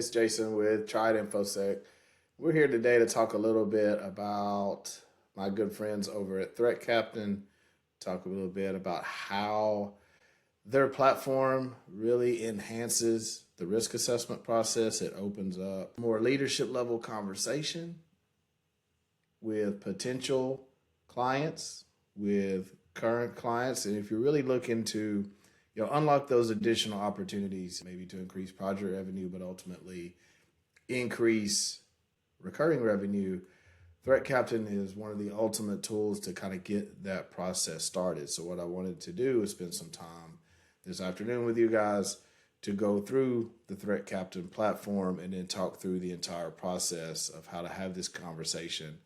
it's Jason with Triad InfoSec. We're here today to talk a little bit about my good friends over at ThreatCaptain, talk a little bit about how their platform really enhances the risk assessment process. It opens up more leadership level conversation with potential clients, with current clients. And if you're really looking to unlock those additional opportunities, maybe to increase project revenue, but ultimately increase recurring revenue, ThreatCaptain is one of the ultimate tools to kind of get that process started. So what I wanted to do is spend some time this afternoon with you guys to go through the ThreatCaptain platform and then talk through the entire process of how to have this conversation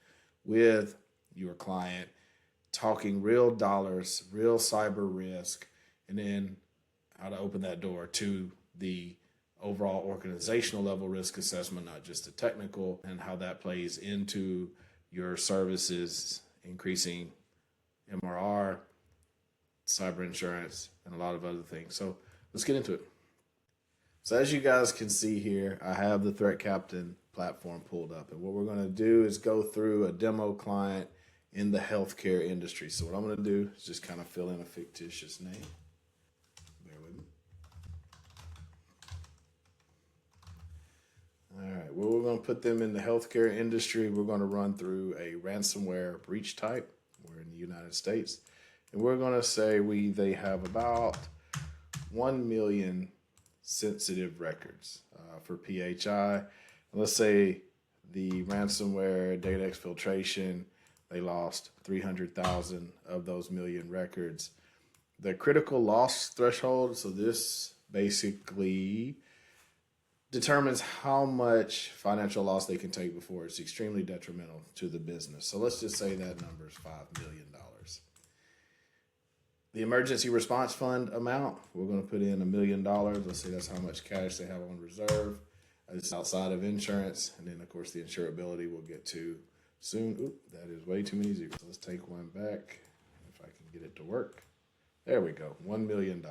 with your client, talking real dollars, real cyber risk, and then how to open that door to the overall organizational level risk assessment, not just the technical, and how that plays into your services, increasing MRR, cyber insurance, and a lot of other things. So let's get into it. So as you guys can see here, I have the ThreatCaptain platform pulled up, and what we're going to do is go through a demo client in the healthcare industry. So what I'm going to do is just kind of fill in a fictitious name. Bear with me. All right, well, we're going to put them in the healthcare industry. We're going to run through a ransomware breach type. We're in the United States. And we're going to say they have about 1 million sensitive records for PHI. Let's say the ransomware data exfiltration, they lost 300,000 of those million records. The critical loss threshold, so this basically determines how much financial loss they can take before it's extremely detrimental to the business. So let's just say that number is $5 million. The emergency response fund amount, we're going to put in $1 million. Let's say that's how much cash they have on reserve. It's outside of insurance. And then, of course, the insurability we'll get to soon. Oop, that is way too many zeros. Let's take one back if I can get it to work. There we go, $1 million.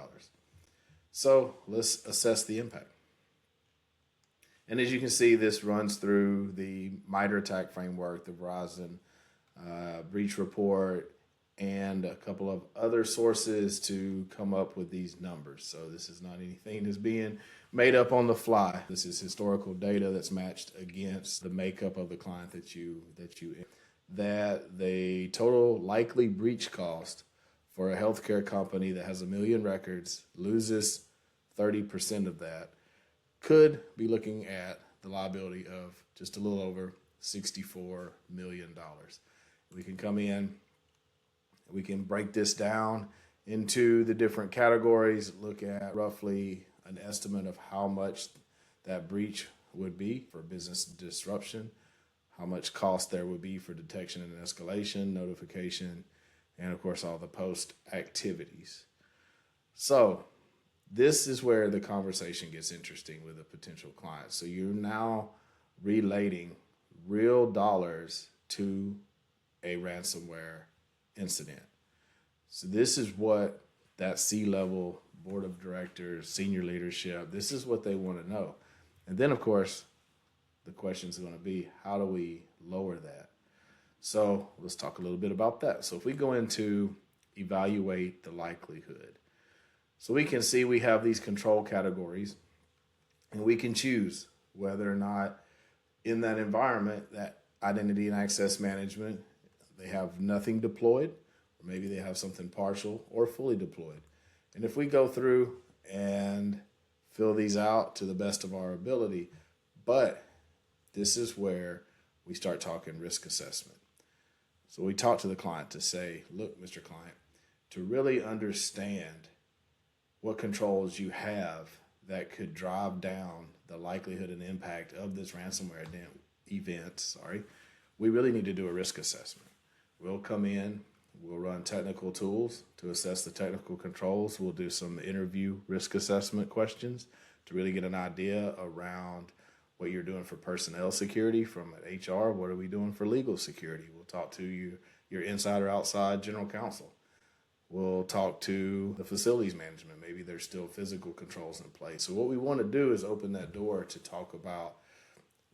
So let's assess the impact. And as you can see, this runs through the MITRE ATT&CK framework, the Verizon breach report, and a couple of other sources to come up with these numbers. So this is not anything that's being made up on the fly. This is historical data that's matched against the makeup of the client that the total likely breach cost for a healthcare company that has 1 million records, loses 30% of that, could be looking at the liability of just a little over $64 million. We can come in, we can break this down into the different categories, look at roughly an estimate of how much that breach would be for business disruption, how much cost there would be for detection and escalation, notification, and of course all the post activities. So this is where the conversation gets interesting with a potential client. So you're now relating real dollars to a ransomware incident. So this is what that C-level board of directors, senior leadership, this is what they want to know. And then, of course, the question is going to be, how do we lower that? So let's talk a little bit about that. So if we go into evaluate the likelihood, so we can see we have these control categories, and we can choose whether or not in that environment, that identity and access management, they have nothing deployed, or maybe they have something partial or fully deployed. And if we go through and fill these out to the best of our ability, but this is where we start talking risk assessment. So we talk to the client to say, look, Mr. Client, to really understand what controls you have that could drive down the likelihood and impact of this ransomware event, we really need to do a risk assessment. We'll come in, we'll run technical tools to assess the technical controls. We'll do some interview risk assessment questions to really get an idea around what you're doing for personnel security from HR. What are we doing for legal security? We'll talk to your inside or outside general counsel. We'll talk to the facilities management. Maybe there's still physical controls in place. So what we want to do is open that door to talk about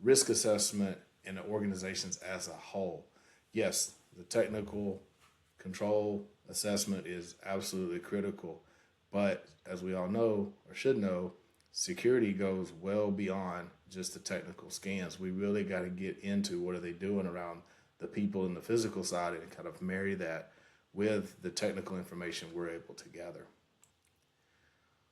risk assessment in the organizations as a whole. Yes, the technical control assessment is absolutely critical, but as we all know or should know, security goes well beyond just the technical scans. We really got to get into what are they doing around the people in the physical side and kind of marry that with the technical information we're able to gather.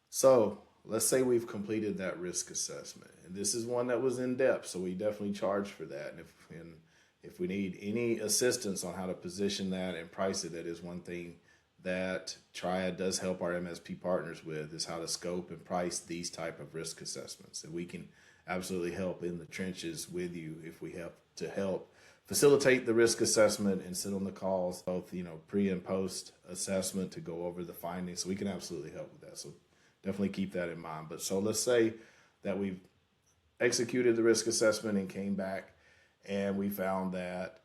So let's say we've completed that risk assessment, and this is one that was in depth, so we definitely charge for that. And if we need any assistance on how to position that and price it, that is one thing that Triad does help our MSP partners with, is how to scope and price these type of risk assessments. And we can absolutely help in the trenches with you if we help to help facilitate the risk assessment and sit on the calls, both pre and post assessment, to go over the findings. So we can absolutely help with that. So definitely keep that in mind. But so let's say that we've executed the risk assessment and came back and we found that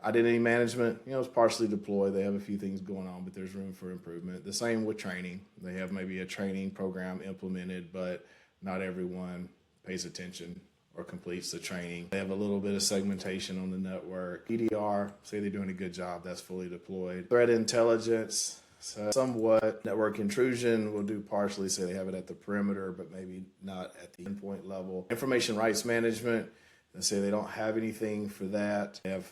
identity management, is partially deployed. They have a few things going on, but there's room for improvement. The same with training. They have maybe a training program implemented, but not everyone pays attention or completes the training. They have a little bit of segmentation on the network. EDR, say they're doing a good job, that's fully deployed. Threat intelligence, so somewhat. Network intrusion will do partially, say they have it at the perimeter, but maybe not at the endpoint level. Information rights management, they say they don't have anything for that. They have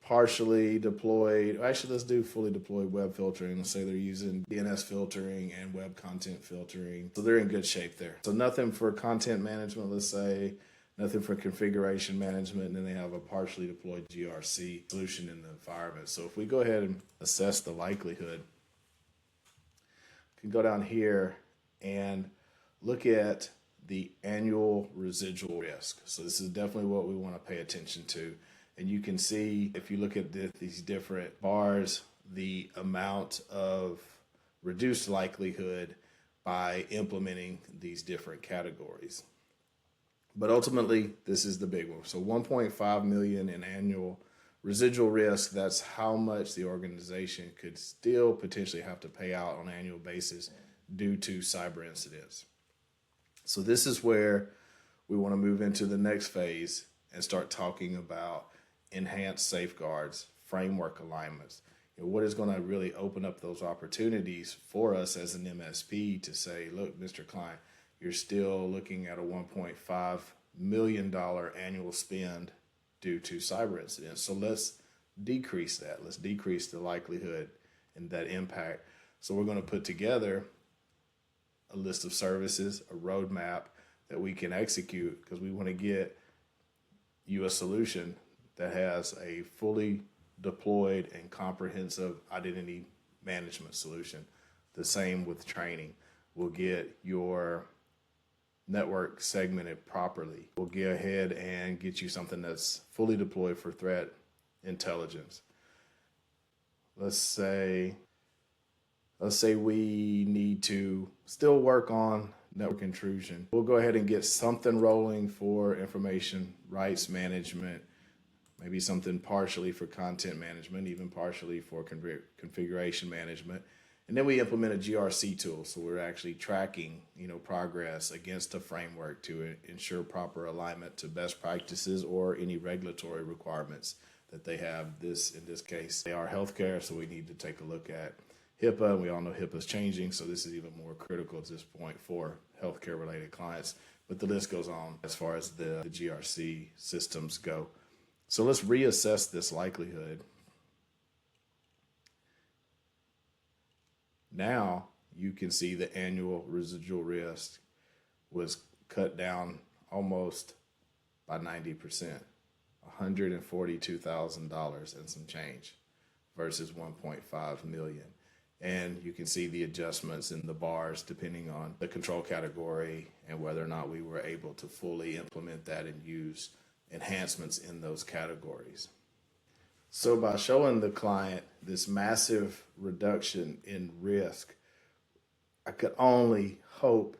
partially deployed, actually let's do fully deployed web filtering. Let's say they're using DNS filtering and web content filtering. So they're in good shape there. So nothing for content management, let's say, nothing for configuration management, and then they have a partially deployed GRC solution in the environment. So if we go ahead and assess the likelihood, we can go down here and look at the annual residual risk. So this is definitely what we want to pay attention to. And you can see, if you look at these different bars, the amount of reduced likelihood by implementing these different categories. But ultimately, this is the big one. So 1.5 million in annual residual risk, that's how much the organization could still potentially have to pay out on an annual basis due to cyber incidents. So this is where we want to move into the next phase and start talking about enhanced safeguards, framework alignments. What is going to really open up those opportunities for us as an MSP to say, look, Mr. Klein, you're still looking at a $1.5 million annual spend due to cyber incidents. So let's decrease that. Let's decrease the likelihood and that impact. So we're going to put together a list of services, a roadmap that we can execute, because we want to get you a solution that has a fully deployed and comprehensive identity management solution. The same with training. We'll get your network segmented properly. We'll go ahead and get you something that's fully deployed for threat intelligence. Let's say we need to still work on network intrusion. We'll go ahead and get something rolling for information rights management, maybe something partially for content management, even partially for configuration management. And then we implement a GRC tool. So we're actually tracking, progress against a framework to ensure proper alignment to best practices or any regulatory requirements that they have. In this case, they are healthcare, so we need to take a look at HIPAA. We all know HIPAA is changing, so this is even more critical at this point for healthcare related clients. But the list goes on as far as the GRC systems go. So let's reassess this likelihood. Now you can see the annual residual risk was cut down almost by 90%, $142,000 and some change versus 1.5 million. And you can see the adjustments in the bars depending on the control category and whether or not we were able to fully implement that and use enhancements in those categories. So by showing the client this massive reduction in risk, I could only hope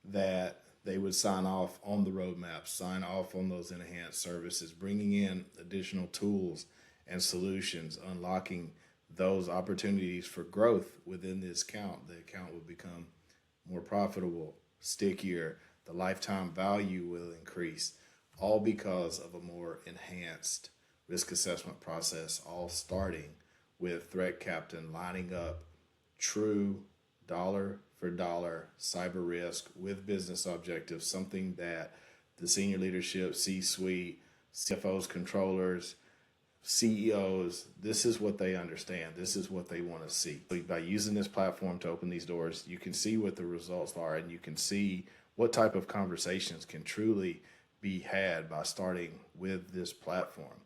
that they would sign off on the roadmap, sign off on those enhanced services, bringing in additional tools and solutions, unlocking those opportunities for growth within this account. The account will become more profitable, stickier, the lifetime value will increase, all because of a more enhanced risk assessment process, all starting with ThreatCaptain lining up true dollar for dollar cyber risk with business objectives, something that the senior leadership, C-suite, CFOs, controllers, CEOs, this is what they understand. This is what they want to see. By using this platform to open these doors, you can see what the results are, and you can see what type of conversations can truly be had by starting with this platform.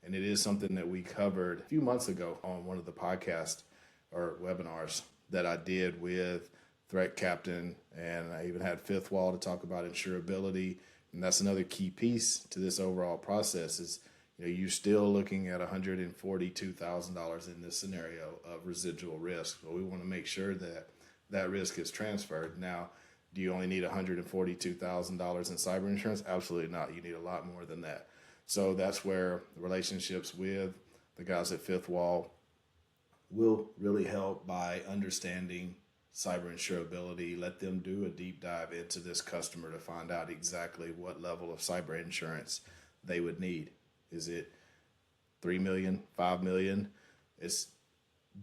And it is something that we covered a few months ago on one of the podcasts or webinars that I did with ThreatCaptain, and I even had Fifth Wall to talk about insurability. And that's another key piece to this overall process is, you're still looking at $142,000 in this scenario of residual risk. So we want to make sure that that risk is transferred. Now, do you only need $142,000 in cyber insurance? Absolutely not. You need a lot more than that. So that's where the relationships with the guys at Fifth Wall will really help by understanding cyber insurability. Let them do a deep dive into this customer to find out exactly what level of cyber insurance they would need. Is it 3 million, 5 million? It's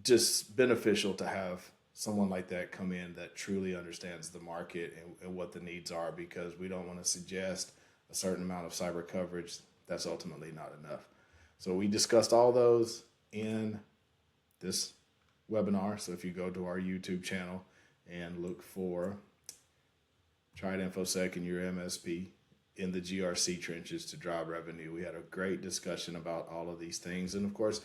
just beneficial to have someone like that come in that truly understands the market and what the needs are, because we don't want to suggest a certain amount of cyber coverage that's ultimately not enough. So we discussed all those in this webinar. So if you go to our YouTube channel and look for Triad InfoSec in your MSP, in the GRC trenches to drive revenue. We had a great discussion about all of these things. And of course,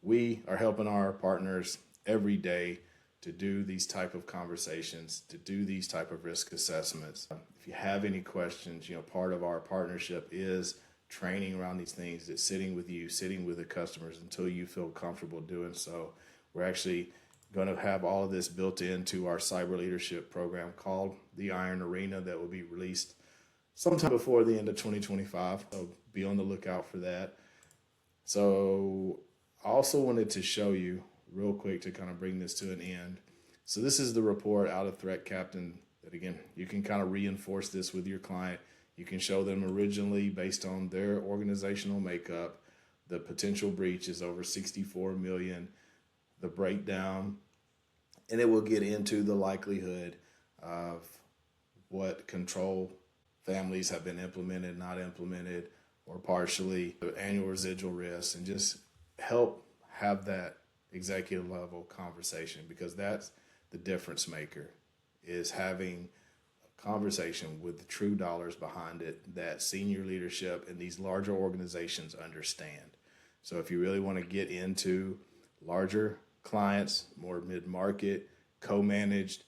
we are helping our partners every day to do these type of conversations, to do these type of risk assessments. If you have any questions, part of our partnership is training around these things. It's sitting with you, sitting with the customers until you feel comfortable doing so. We're actually going to have all of this built into our cyber leadership program called the Iron Arena that will be released sometime before the end of 2025. So be on the lookout for that. So I also wanted to show you real quick to kind of bring this to an end. So this is the report out of ThreatCaptain that, again, you can kind of reinforce this with your client. You can show them originally based on their organizational makeup, the potential breach is over 64 million, the breakdown, and it will get into the likelihood of what control families have been implemented, not implemented, or partially, the annual residual risk, and just help have that executive level conversation, because that's the difference maker, is having a conversation with the true dollars behind it that senior leadership and these larger organizations understand. So if you really want to get into larger clients, more mid-market, co-managed,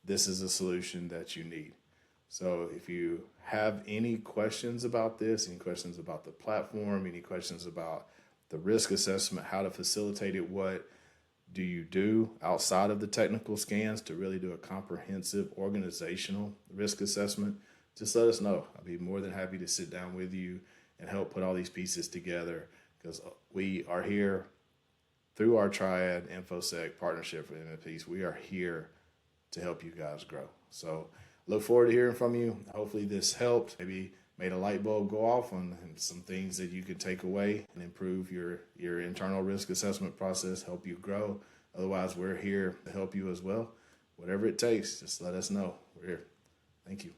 this is a solution that you need. So if you have any questions about this, any questions about the platform, any questions about the risk assessment, how to facilitate it, what do you do outside of the technical scans to really do a comprehensive organizational risk assessment, just let us know. I'll be more than happy to sit down with you and help put all these pieces together, because we are here through our Triad InfoSec partnership with MFPs. We are here to help you guys grow. So look forward to hearing from you. Hopefully this helped, maybe made a light bulb go off on some things that you can take away and improve your internal risk assessment process, help you grow. Otherwise, we're here to help you as well. Whatever it takes, just let us know. We're here. Thank you.